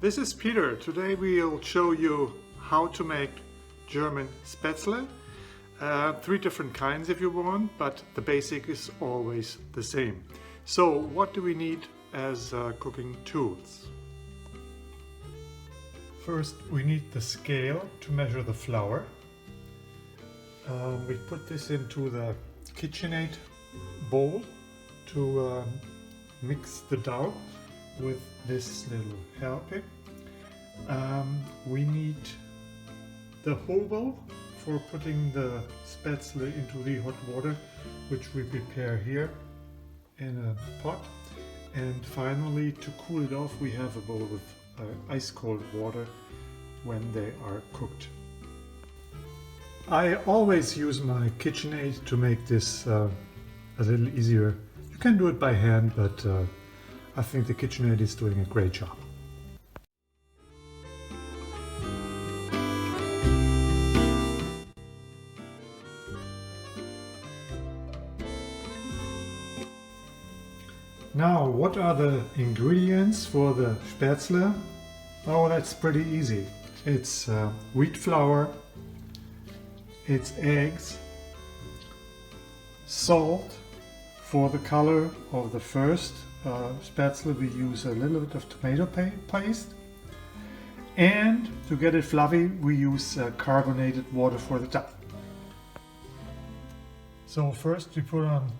This is Peter. Today we'll show you how to make German Spaetzle. 3 different kinds if you want, but the basic is always the same. So what do we need as cooking tools? First we need the scale to measure the flour. We put this into the KitchenAid bowl to mix the dough with this little helping. We need the hovel for putting the Spaetzle into the hot water, which we prepare here in a pot. And finally, to cool it off, we have a bowl with ice cold water when they are cooked. I always use my KitchenAid to make this a little easier. You can do it by hand, but I think the KitchenAid is doing a great job. Now, what are the ingredients for the Spaetzle? Oh, that's pretty easy. It's wheat flour, it's eggs, salt. For the color of the first Spaetzle we use a little bit of tomato paste, and to get it fluffy we use carbonated water for the top. So first we put on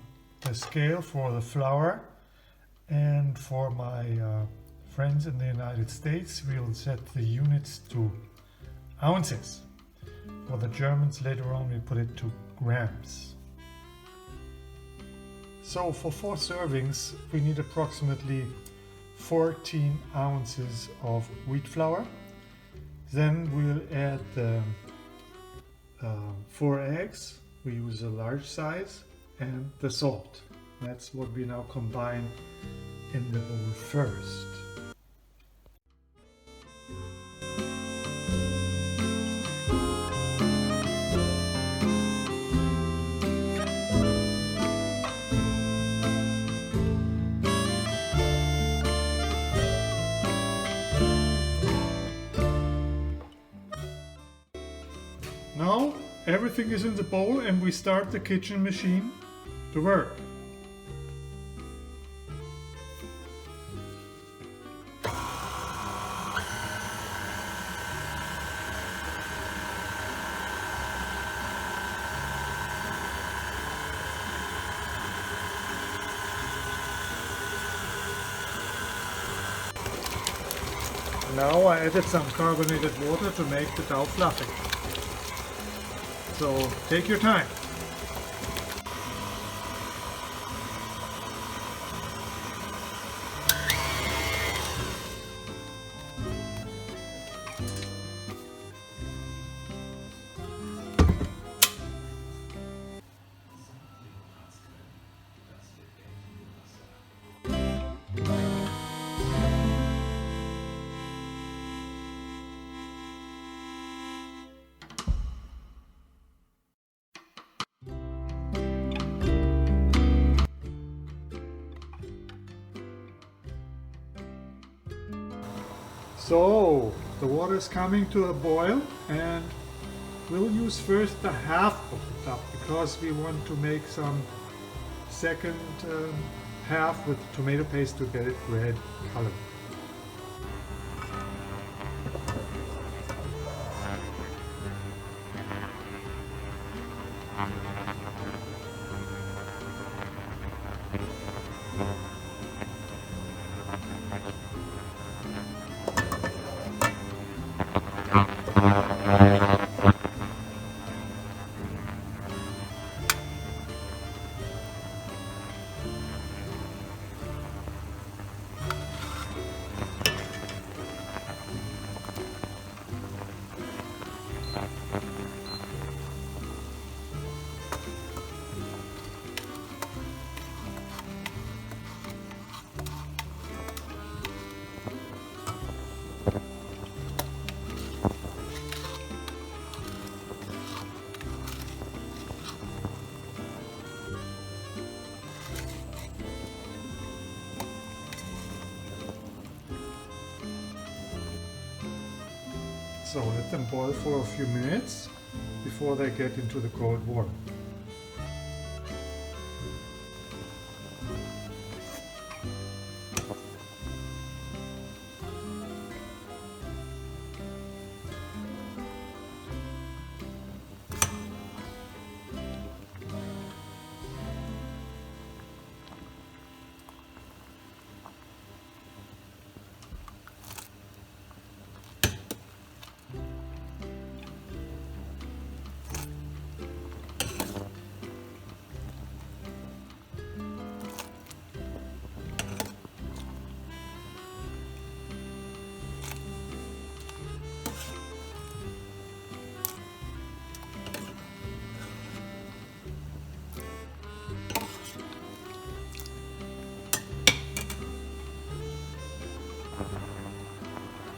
the scale for the flour, and for my friends in the United States we'll set the units to ounces. For the Germans later on we put it to grams. So for 4 servings we need approximately 14 ounces of wheat flour. Then we'll add the 4 eggs, we use a large size, and the salt. That's what we now combine in the bowl first. Now everything is in the bowl and we start the kitchen machine to work. Now I added some carbonated water to make the dough fluffy. So take your time. So the water is coming to a boil, and we'll use first the half of the cup because we want to make some second half with tomato paste to get it red color. So let them boil for a few minutes before they get into the cold water.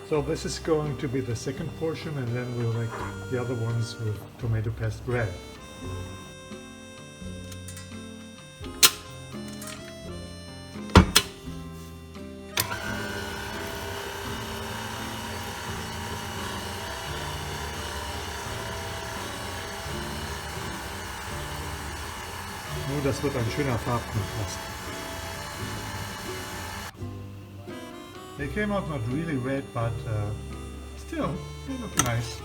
So this is going to be the second portion, and then we'll make the other ones with tomato paste bread. Nur das wird ein schöner Farbkontrast. They came out not really red, but still, they look nice,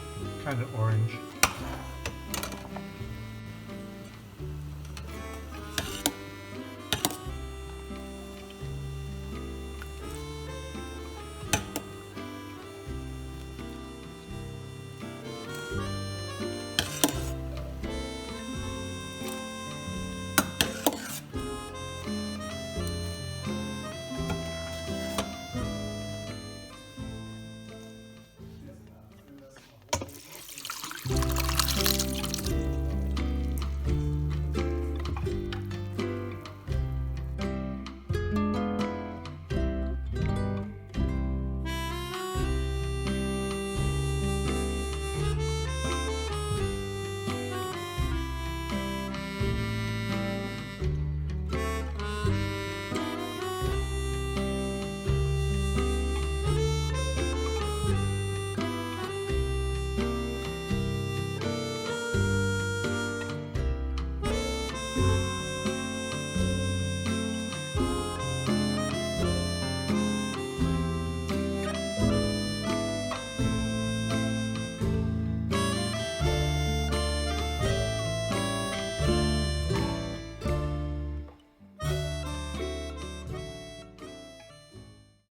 kind of orange.